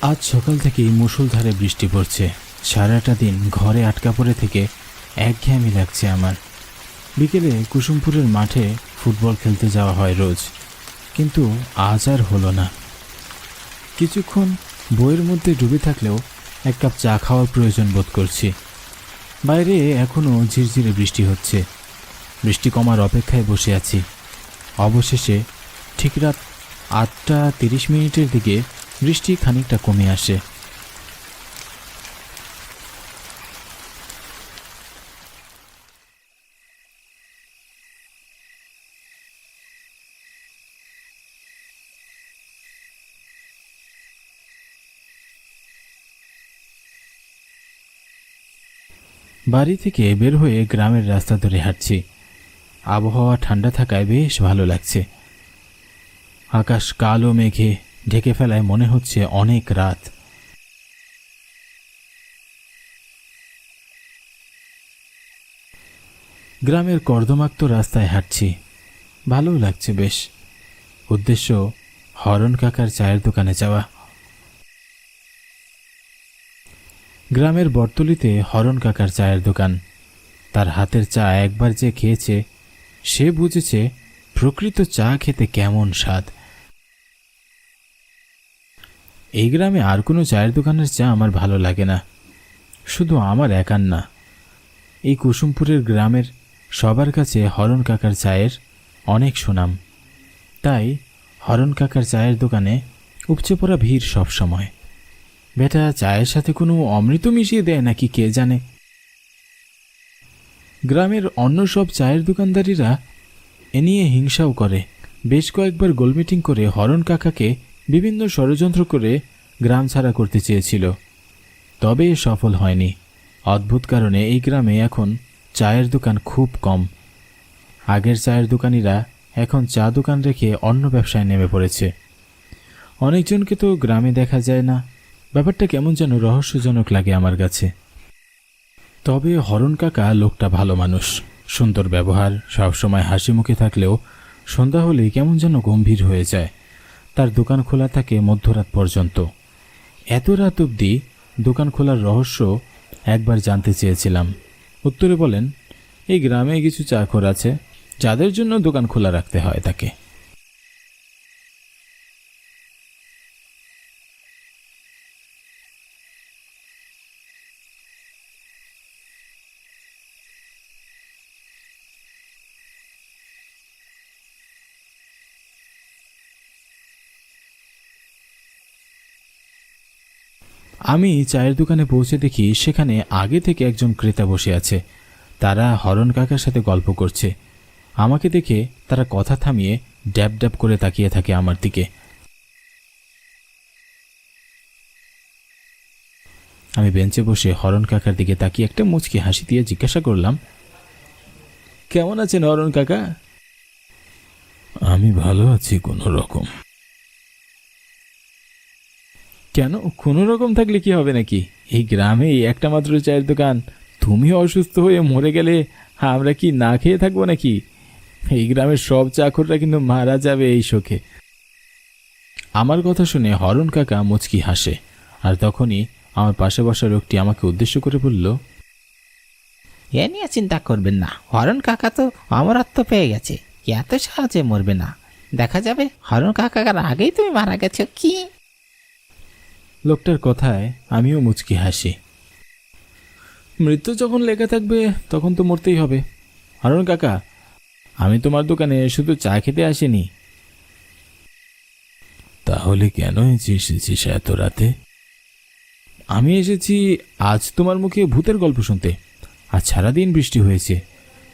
আজ সকাল থেকেই মুষলধারে বৃষ্টি পড়ছে। সারাটা দিন ঘরে আটকা পড়ে থেকে একঘেয়েমি লাগছে আমার। বিকেলে কুসুমপুরের মাঠে ফুটবল খেলতে যাওয়া হয় রোজ, কিন্তু আজ আর হলো না। কিছুক্ষণ বইয়ের মধ্যে ডুবে থাকলেও এক কাপ চা খাওয়ার প্রয়োজন বোধ করছি। বাইরে এখনও ঝিরঝিরে বৃষ্টি হচ্ছে। বৃষ্টি কমার অপেক্ষায় বসে আছি। অবশেষে ঠিক রাত 8:30 দিকে বৃষ্টি খানিকটা কমে আসে। বাড়ি থেকে বের হয়ে গ্রামের রাস্তা ধরে হাঁটছি। আবহাওয়া ঠান্ডা থাকায় বেশ ভালো লাগছে। আকাশ কালো মেঘে ঢেকে ফেলায় মনে হচ্ছে অনেক রাত। গ্রামের কর্দমাক্ত রাস্তায় হাঁটছি, ভালো লাগছে বেশ। উদ্দেশ্য হরণ কাকার চায়ের দোকানে যাওয়া। গ্রামের বটতলিতে হরণ কাকার চায়ের দোকান। তার হাতের চা একবার যে খেয়েছে সে বুঝেছে প্রকৃত চা খেতে কেমন স্বাদ। এই গ্রামে আর কোনো চায়ের দোকানের চা আমার ভালো লাগে না, শুধু আমার একার না। এই কুসুমপুরের গ্রামের সবার কাছে হরণ কাকার চায়ের অনেক সুনাম। তাই হরণ কাকার চায়ের দোকানে উপচে পড়া ভিড় সব সময়। বেটা চায়ের সাথে কোনো অমৃত মিশিয়ে দেয় নাকি কে জানে। গ্রামের অন্য সব চায়ের দোকানদারিরা এ নিয়ে হিংসাও করে। বেশ কয়েকবার গোলমিটিং করে হরণ কাকাকে বিভিন্ন ষড়যন্ত্র করে গ্রাম ছাড়া করতে চেয়েছিল, তবে সফল হয়নি। অদ্ভুত কারণে এই গ্রামে এখন চায়ের দোকান খুব কম। আগের চায়ের দোকানিরা এখন চা দোকান রেখে অন্য ব্যবসায় নেমে পড়েছে। অনেকজনকে তো গ্রামে দেখা যায় না। ব্যাপারটা কেমন যেন রহস্যজনক লাগে আমার কাছে। তবে হরণ কাকা লোকটা ভালো মানুষ, সুন্দর ব্যবহার, সবসময় হাসি মুখে থাকলেও সন্ধ্যা হলেই কেমন যেন গম্ভীর হয়ে যায়। তার দোকান খোলা থাকে মধ্যরাত পর্যন্ত। এত রাত অবধি দোকান খোলার রহস্য একবার জানতে চেয়েছিলাম। উত্তরে বলেন, এই গ্রামে কিছু চাকর আছে যাদের জন্য দোকান খোলা রাখতে হয় তাকে। আমি চায়ের দোকানে পৌঁছে দেখি সেখানে আগে থেকে একজন ক্রেতা বসে আছে। তারা হরণ কাকার সাথে গল্প করছে। আমাকে দেখে তারা কথা থামিয়ে ড্যাব ড্যাব করে তাকিয়ে থাকে আমার দিকে। আমি বেঞ্চে বসে হরণ কাকার দিকে তাকিয়ে একটা মুচকি হাসি দিয়ে জিজ্ঞাসা করলাম, কেমন আছেন হরণ কাকা? আমি ভালো আছি কোনো রকম। কেন কোনো রকম থাকলে কি হবে নাকি? এই গ্রামে একটা মাত্র চায়ের দোকান, তুমি অসুস্থ হয়ে মরে গেলে আমরা কি না খেয়ে থাকবো নাকি? এই গ্রামের সব চাকররা কিন্তু মারা যাবে এই শোকে। আমার কথা শুনে হরণ কাকা মুচকি হাসে, আর তখনই আমার পাশে বসা লোকটি আমাকে উদ্দেশ্য করে বলল, এ নিয়ে চিন্তা করবেন না, হরণ কাকা তো অমরত্ব পেয়ে গেছে, এত সহজে মরবে না। দেখা যাবে হরণ কাকার আগেই তুমি মারা গেছো কি। লোকটার কথায় আমিও মুচকি হাসি। মৃত্যু যখন লেখা থাকবে তখন তো মরতেই হবে। হরণ কাকা, আমি তোমার দোকানে শুধু চা খেতে আসিনি। তাহলে কেন এসেছিস এত রাতে? আমি এসেছি আজ তোমার মুখে ভূতের গল্প শুনতে। আজ সারাদিন বৃষ্টি হয়েছে,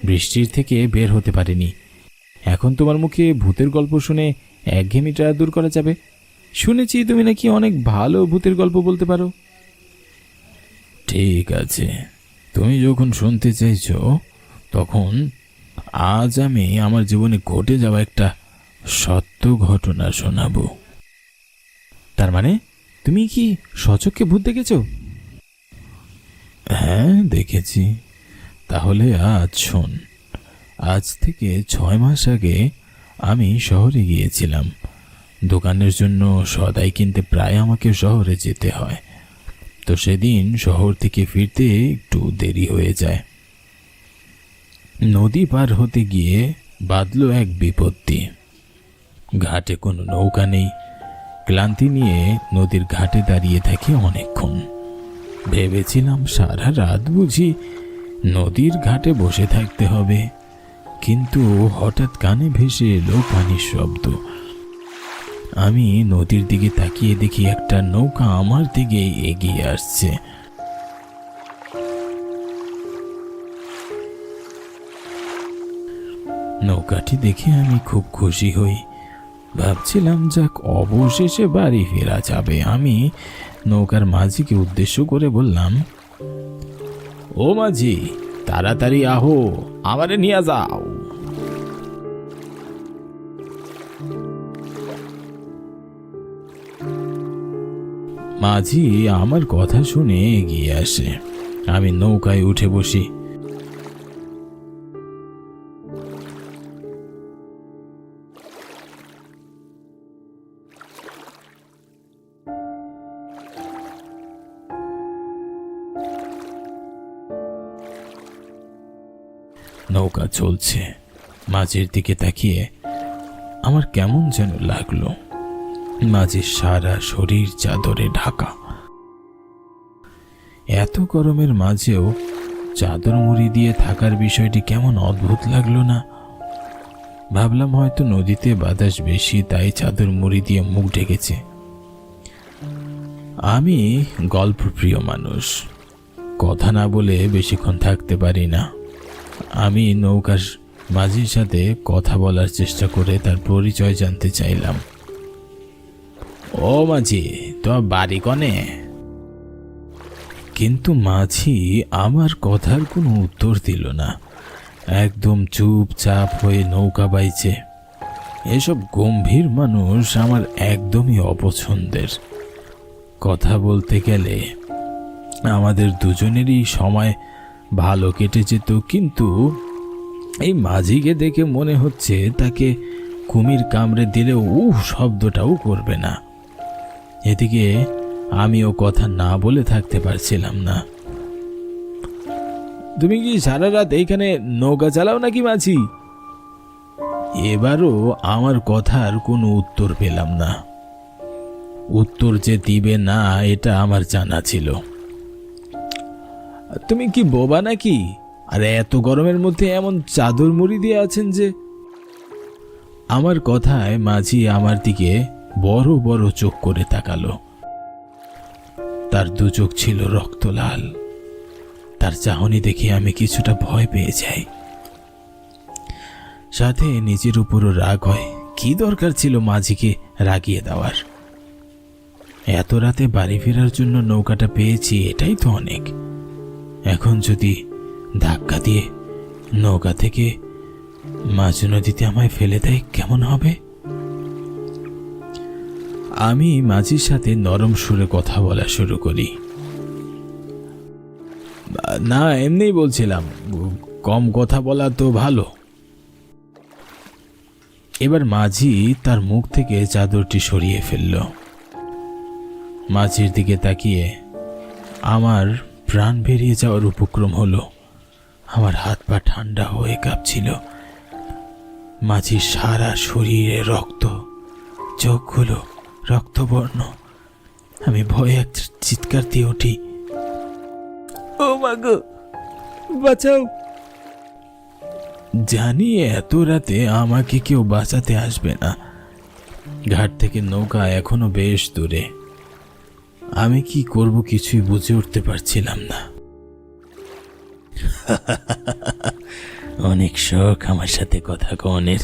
বৃষ্টির থেকে বের হতে পারিনি। এখন তোমার মুখে ভূতের গল্প শুনে একঘেয়েমিটা দূর করা যাবে। শুনেছি তুমি নাকি অনেক ভালো ভূতের গল্প বলতে পারো। ঠিক আছে, তুমি যখন শুনতে চাইছো তখন আজ আমি আমার জীবনে ঘটে যাওয়া একটা সত্য ঘটনা শোনাবো। তার মানে তুমি কি সচক্ষে ভূত দেখেছো? হ্যাঁ দেখেছি। তাহলে আজ শোন। আজ থেকে 6 মাস আগে আমি শহরে গিয়েছিলাম। দোকানের জন্য সদাই কিনতে প্রায় আমাকে শহরে যেতে হয়। তো সেদিন শহর থেকে ফিরতে একটু দেরি হয়ে যায়। নদী পার হতে গিয়ে বাঁধলো এক বিপত্তি। ঘাটে কোনো নৌকা নেই। ক্লান্তি নিয়ে নদীর ঘাটে দাঁড়িয়ে থাকি অনেকক্ষণ। ভেবেছিলাম সারা রাত বুঝি নদীর ঘাটে বসে থাকতে হবে, কিন্তু হঠাৎ কানে ভেসে এলো পানির শব্দ। আমি নদীর দিকে তাকিয়ে দেখি একটা নৌকা আমার দিকে এগিয়ে আসছে। নৌকাটি দেখে আমি খুব খুশি হই। ভাবছিলাম যাক, অবশেষে বাড়ি ফেরা যাবে। আমি নৌকার মাঝিকে উদ্দেশ্য করে বললাম, ও মাঝি, তাড়াতাড়ি আহো, আমারে নিয়ে যাও। মাঝি আমার কথা শুনে এগিয়ে আসে। আমি নৌকায় উঠে বসি। নৌকা চলছে। মাঝির দিকে তাকিয়ে আমার কেমন যেন লাগলো। মাঝির সারা শরীর চাদরে ঢাকা। এত গরমের মাঝেও চাদর মুড়ি দিয়ে থাকার বিষয়টি কেমন অদ্ভুত লাগলো না? ভাবলাম হয়তো নদীতে বাতাস বেশি, তাই চাদর মুড়ি দিয়ে মুখ ঢেকেছে। আমি গল্পপ্রিয় মানুষ, কথা না বলে বেশিক্ষণ থাকতে পারি না। আমি নৌকার মাঝির সাথে কথা বলার চেষ্টা করে তার পরিচয় জানতে চাইলাম। ও মাঝি, তোমার বাড়ি কনে? কিন্তু মাঝি আমার কথার কোনো উত্তর দিল না। একদম চুপচাপ হয়ে নৌকা বাইছে। এসব গম্ভীর মানুষ আমার একদমই অপছন্দের। কথা বলতে গেলে আমাদের দুজনেরই সময় ভালো কেটে যেত, কিন্তু এই মাঝিকে দেখে মনে হচ্ছে তাকে কুমির কামড়ে দিলেও শব্দটাও করবে না। এদিকে আমিও কথা না বলে থাকতে পারছিলাম না। তুমি কি সারা রাত এইখানে নৌকা চালাও নাকি মাঝি? এবারও আমার কথার কোনো উত্তর পেলাম না। উত্তর যে দিবে না এটা আমার জানা ছিল। তুমি কি বোবা নাকি? আর এত গরমের মধ্যে এমন চাদর মুড়ি দিয়ে আছেন যে? আমার কথায় মাঝি আমার দিকে বড় বড় চোখ করে তাকালো। তার দু চোখ ছিল রক্ত লাল। তার চাহনি দেখে আমি কিছুটা ভয় পেয়ে যাই, সাথে নিজের উপরও রাগ হয়। কি দরকার ছিল মাঝিকে রাগিয়ে দেওয়ার? এত রাতে বাড়ি ফেরার জন্য নৌকাটা পেয়েছি, এটাই তো অনেক। এখন যদি ধাক্কা দিয়ে নৌকা থেকে মাঝ নদীতে আমায় ফেলে দেয় কেমন হবে? আমি মাঝির সাথে নরম সুরে কথা বলা শুরু করি। না, এমনিই বলছিলাম, কম কথা বলা তো ভালো। এবার মাঝি তার মুখ থেকে চাদরটি সরিয়ে ফেলল। মাঝির দিকে তাকিয়ে আমার প্রাণ বেরিয়ে যাওয়ার উপক্রম হলো। আমার হাত পা ঠান্ডা হয়ে কাঁপছিল। মাঝির সারা শরীরে রক্ত, চোখগুলো রক্তবর্ণ। আমি ভয়ে এক চিৎকার দিয়ে উঠি, ও মা গো, বাঁচাও! জানি এত রাতে আমাকে কেউ বাঁচাতে আসবে না। ঘাট থেকে নৌকা এখনো বেশ দূরে। আমি কি করব কিছুই বুঝে উঠতে পারছিলাম না। অনেক শখ আমার সাথে কথা কনের।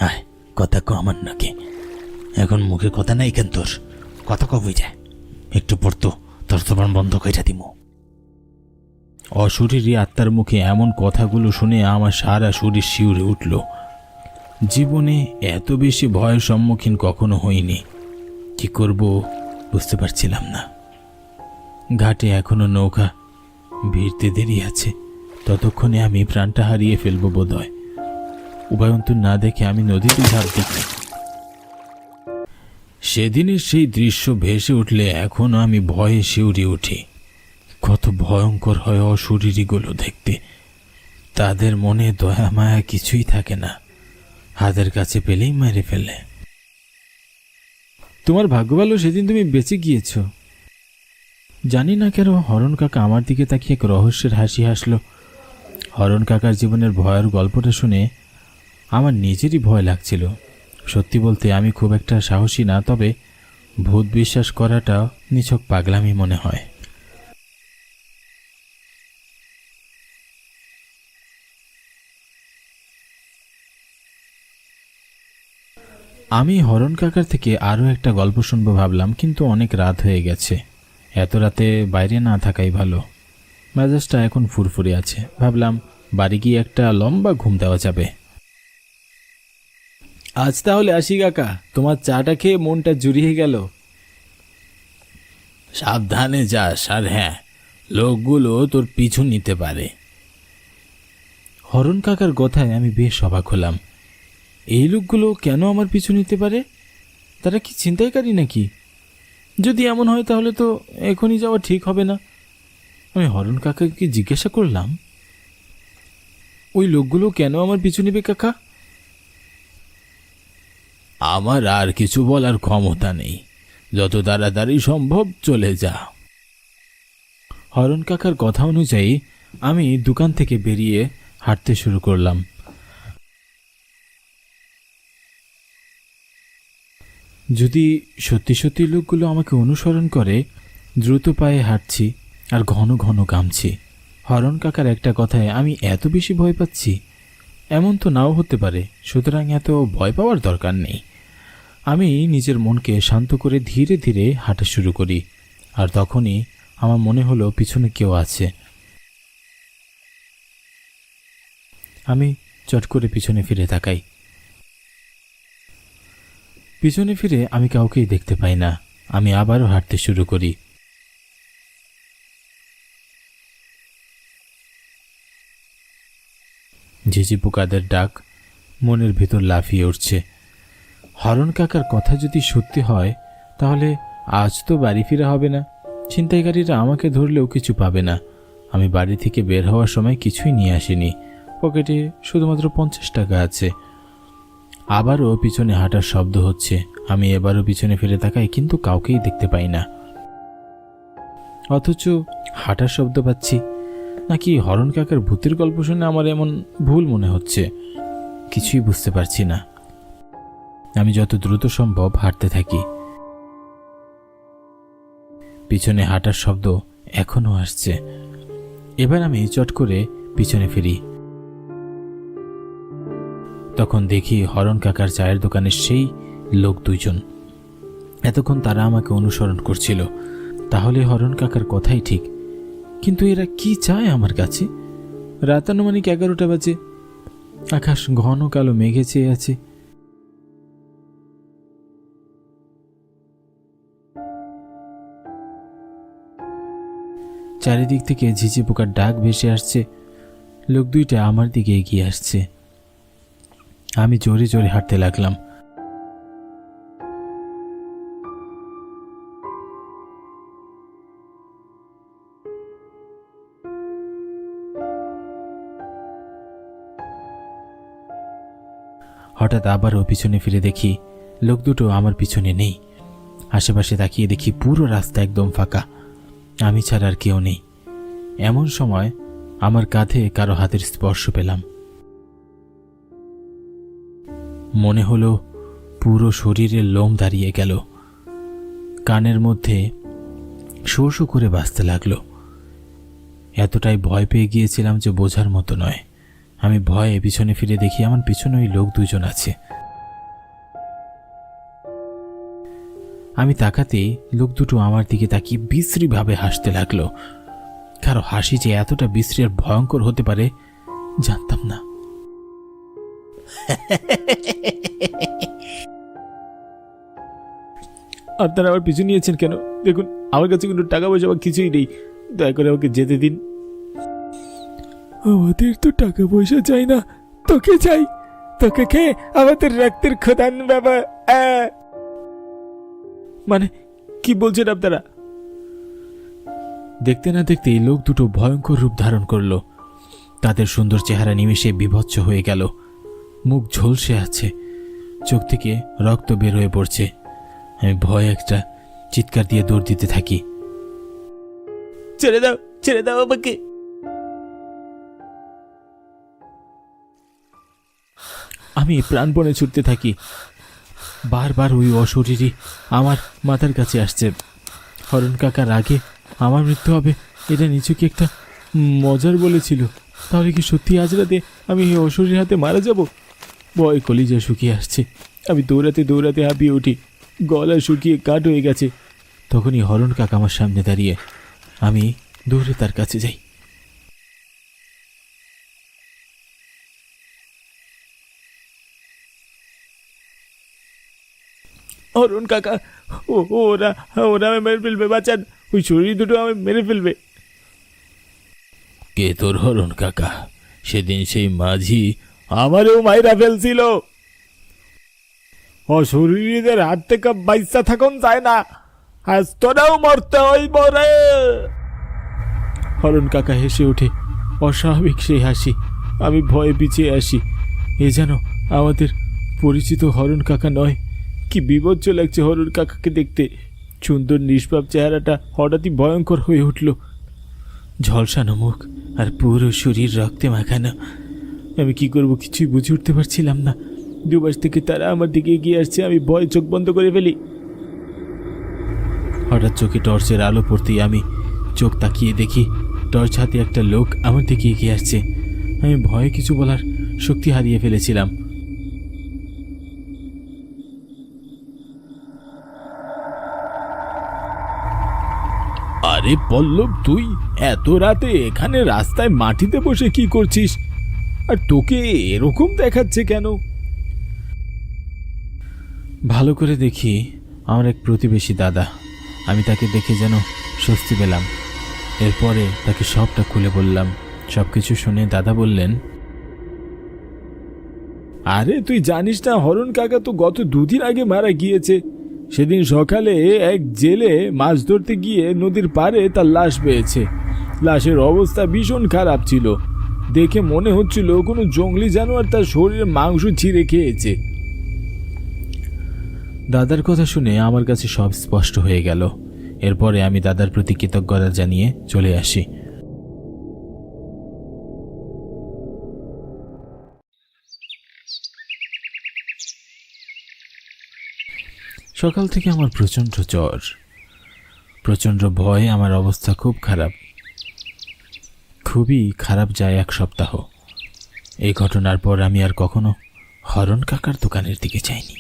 আয়, কথা কো আমার নাকি? এখন মুখে কথা নাই কেন তোর? কথা কবই যায়, একটু পড়তো তোর তোমার বন্ধ কইরা দিমু। অশরীরী আত্মার মুখে এমন কথাগুলো শুনে আমার সারা শরীর শিউরে উঠল। জীবনে এত বেশি ভয়ের সম্মুখীন কখনো হইনি। কি করব বুঝতে পারছিলাম না। ঘাটে এখনো নৌকা ভিড়তে দেরি আছে। ততক্ষণে আমি প্রাণটা হারিয়ে ফেলবো বোধহয়। উপায়ন্তর না দেখে আমি নদীতে ঝাঁপ দিই। সেদিনের সেই দৃশ্য ভেসে উঠলে এখনো আমি ভয়ে শিউরে উঠি। কত ভয়ঙ্কর হয় অশরীরীগুলো দেখতে। তাদের মনে দয়া মায়া কিছুই থাকে না, হাতের কাছে পেলেই মেরে ফেলে। তোমার ভাগ্য ভালো সেদিন তুমি বেঁচে গিয়েছ। জানি না কেন হরণ কাকা আমার দিকে তাকিয়ে এক রহস্যের হাসি হাসল। হরণ কাকার জীবনের ভয়ের গল্পটা শুনে আমার নিজেরই ভয় লাগছিল। সত্যি বলতে আমি খুব একটা সাহসী না, তবে ভূত বিশ্বাস করাটা নিছক পাগলামি মনে হয়। আমি হরণ কাকার থেকে আরও একটা গল্প শুনবো ভাবলাম, কিন্তু অনেক রাত হয়ে গেছে। এত রাতে বাইরে না থাকাই ভালো। মেজাজটা এখন ফুরফুরে আছে। ভাবলাম বাড়ি গিয়ে একটা লম্বা ঘুম দেওয়া যাবে। আজ তাহলে আসি কাকা, তোমার চাটা খেয়ে মনটা জুড়িয়ে গেল। সাবধানে যাস, আর হ্যাঁ, লোকগুলো তোর পিছু নিতে পারে। হরণ কাকার কথায় আমি বেশ অবাক হলাম। এই লোকগুলো কেন আমার পিছু নিতে পারে? তারা কি ছিনতাইকারী নাকি? যদি এমন হয় তাহলে তো এখনই যাওয়া ঠিক হবে না। আমি হরণ কাকাকে জিজ্ঞাসা করলাম, ওই লোকগুলো কেন আমার পিছু নেবে কাকা? আমার আর কিছু বলার ক্ষমতা নেই, যত তাড়াতাড়ি সম্ভব চলে যা। হরণ কাকার কথা অনুযায়ী আমি দোকান থেকে বেরিয়ে হাঁটতে শুরু করলাম। যদি সত্যি সত্যি লোকগুলো আমাকে অনুসরণ করে, দ্রুত পায়ে হাঁটছি আর ঘন ঘন ঘামছি। হরণ কাকার একটা কথায় আমি এত বেশি ভয় পাচ্ছি, এমন তো নাও হতে পারে, সুতরাং এত ভয় পাওয়ার দরকার নেই। আমি নিজের মনকে শান্ত করে ধীরে ধীরে হাঁটা শুরু করি। আর তখনই আমার মনে হলো পিছনে কেউ আছে। আমি চট করে পিছনে ফিরে তাকাই। পিছনে ফিরে আমি কাউকেই দেখতে পাই না। আমি আবারও হাঁটতে শুরু করি। ঝিঝি পোকাদের ডাক মনের ভিতর লাফিয়ে উঠছে। হরণ কাকার কথা যদি সত্যি হয়, তাহলে আজ তো বাড়ি ফিরা হবে না। ছিনতাইকারীরা আমাকে ধরলেও কিছু পাবে না। আমি বাড়ি থেকে বের হওয়ার সময় কিছুই নিয়ে আসিনি, পকেটে শুধুমাত্র 50 টাকা আছে। আবারও পিছনে হাঁটার শব্দ হচ্ছে। আমি এবারও পিছনে ফিরে তাকাই, কিন্তু কাউকেই দেখতে পাই না। অথচ হাঁটার শব্দ পাচ্ছি। নাকি হরণ কাকার ভূতের গল্প শুনে আমার এমন ভুল মনে হচ্ছে? কিছুই বুঝতে পারছি না। আমি যত দ্রুত সম্ভব হাঁটতে থাকি। পিছনে হাঁটার শব্দ এখনো আসছে। এবার আমি চট করে পিছনে ফিরি। তখন দেখি হরণ কাকার চায়ের দোকানের সেই লোক দুইজন। এতক্ষণ তারা আমাকে অনুসরণ করছিল। তাহলে হরণ কাকার কথাই ঠিক, কিন্তু এরা কি চায় আমার কাছে? রাত আনুমানিক 11টা বাজে। আকাশ ঘন কালো মেঘে চেয়ে আছে। চারিদিক থেকে ঝিঝি পোকার ডাক ভেসে আসছে। লোক দুইটা আমার দিকে এগিয়ে আসছে। আমি জোরে জোরে হাঁটতে লাগলাম। হঠাৎ আবারও পিছনে ফিরে দেখি লোক দুটো আমার পিছনে নেই। আশেপাশে তাকিয়ে দেখি পুরো রাস্তা একদম ফাঁকা, আমি ছাড়া আর কেউ নেই। এমন সময় আমার কাঁধে কারো হাতের স্পর্শ পেলাম। মনে হলো পুরো শরীরের লোম দাঁড়িয়ে গেল। কানের মধ্যে শো শো করে বাজতে লাগলো। এতটাই ভয় পেয়ে গিয়েছিলাম যে বোঝার মতো নয়। আমি ভয়ে পিছনে ফিরে দেখি আমার পিছনে ওই লোক দুজন আছে। আমি তাকাতেই লোক দুটো আমার দিকে তাকিয়ে বিশ্রীভাবে হাসতে লাগলো। কারো হাসি যে এতটা বিশ্রী আর ভয়ঙ্কর হতে পারে জানতাম না। আপনারা আমার পিছু নিয়েছেন কেন? দেখুন, আমার কাছে কোনো টাকা পয়সা বা কিছুই নেই, দয়া করে আমাকে যেতে দিন। আমাদের তো টাকা পয়সা চাই না, তোকে চাই। তোকে খেয়ে আমাদের রক্তের খোদান বাবা। মানে কি বলছেন আপনারা? দেখতে না দেখতেই লোক দুটো ভয়ঙ্কর রূপ ধারণ করলো। তাদের সুন্দর চেহারা নিমেষে বিভৎস হয়ে গেল। মুখ ঝলসে আছে, চোখ থেকে রক্ত বের হয়ে পড়ছে। আমি ভয়ে একটা চিৎকার দিয়ে দৌড় দিতে থাকি। ছেড়ে দাও, ছেড়ে দাও আমাকে। আমি প্রাণপণে ছুটতে থাকি। বারবার ওই অশরীরী আমার মাথার কাছে আসছে। হরণ কাকার আগে আমার মৃত্যু হবে এটা নিচুকে একটা মজার বলেছিল। তাহলে কি সত্যি আজ রাতে আমি এই অশরীর হাতে মারা যাব? ভয় কলিজা শুকিয়ে আসছে। আমি দৌড়াতে দৌড়াতে হাঁপিয়ে উঠি, গলা শুকিয়ে কাঠ হয়ে গেছে। তখনই হরণ কাকা আমার সামনে দাঁড়িয়ে। আমি দৌড়ে তার কাছে যাই। হরণ কাকা, ওরা ওরা আমি মেরে ফেলবে, বাঁচান, ওই শরীর দুটো আমি মেরে ফেলবে। কে তোর হরণ কাকা? সেদিন সেই মাঝি আমারও মাইরা ফেলছিল। অশরীরীদের হাত থেকে বাইসা থাকুন যায় না, আজ তোরাও মরতে হইব রে। হরণ কাকা হেসে ওঠে, অস্বাভাবিক সেই হাসি। আমি ভয়ে পিছিয়ে আসি। এ যেন আমাদের পরিচিত হরণ কাকা নয়। কি বিভৎস লাগছে হরণ কাকাকে দেখতে। সুন্দর নিষ্পাপ চেহারাটা হঠাৎই ভয়ঙ্কর হয়ে উঠল। ঝলসানো মুখ আর পুরো শরীর রক্তে মাখানো। আমি কি করব কিছুই বুঝে উঠতে পারছিলাম না। দুপাশ থেকে তারা আমার দিকে এগিয়ে আসছে। আমি ভয়ে চোখ বন্ধ করে ফেলি। হঠাৎ চোখে টর্চের আলো পড়তেই আমি চোখ তাকিয়ে দেখি টর্চ হাতে একটা লোক আমার দিকে এগিয়ে আসছে। আমি ভয়ে কিছু বলার শক্তি হারিয়ে ফেলেছিলাম। আরে পল্লব, তুই এত রাতে এখানে রাস্তায় মাটিতে বসে কি করছিস? আর তোকে এরকম দেখাচ্ছে কেন? ভালো করে দেখি আমার এক প্রতিবেশী দাদা। আমি তাকে দেখে যেন স্বস্তি পেলাম। এরপরে তাকে সবটা খুলে বললাম। সবকিছু শুনে দাদা বললেন, আরে তুই জানিস না হরণ কাকা তো গত 2 দিন আগে মারা গিয়েছে। সেদিন সকালে এক জেলে মাছ ধরতে গিয়ে নদীর পাড়ে তার লাশ পেয়েছে। লাশের অবস্থা ভীষণ খারাপ ছিল। দেখে মনে হচ্ছিল কোনো জঙ্গলি জানোয়ার তার শরীরে মাংস ছিঁড়ে খেয়েছে। দাদার কথা শুনে আমার কাছে সব স্পষ্ট হয়ে গেল। এরপরে আমি দাদার প্রতি কৃতজ্ঞতা জানিয়ে চলে আসি। সকাল থেকে আমার প্রচণ্ড জ্বর, প্রচণ্ড ভয়। আমার অবস্থা খুব খারাপ, খুবই খারাপ যায় 1 সপ্তাহ। এই ঘটনার পর আমি আর কখনো হরণ কাকার দোকানের দিকে যাইনি।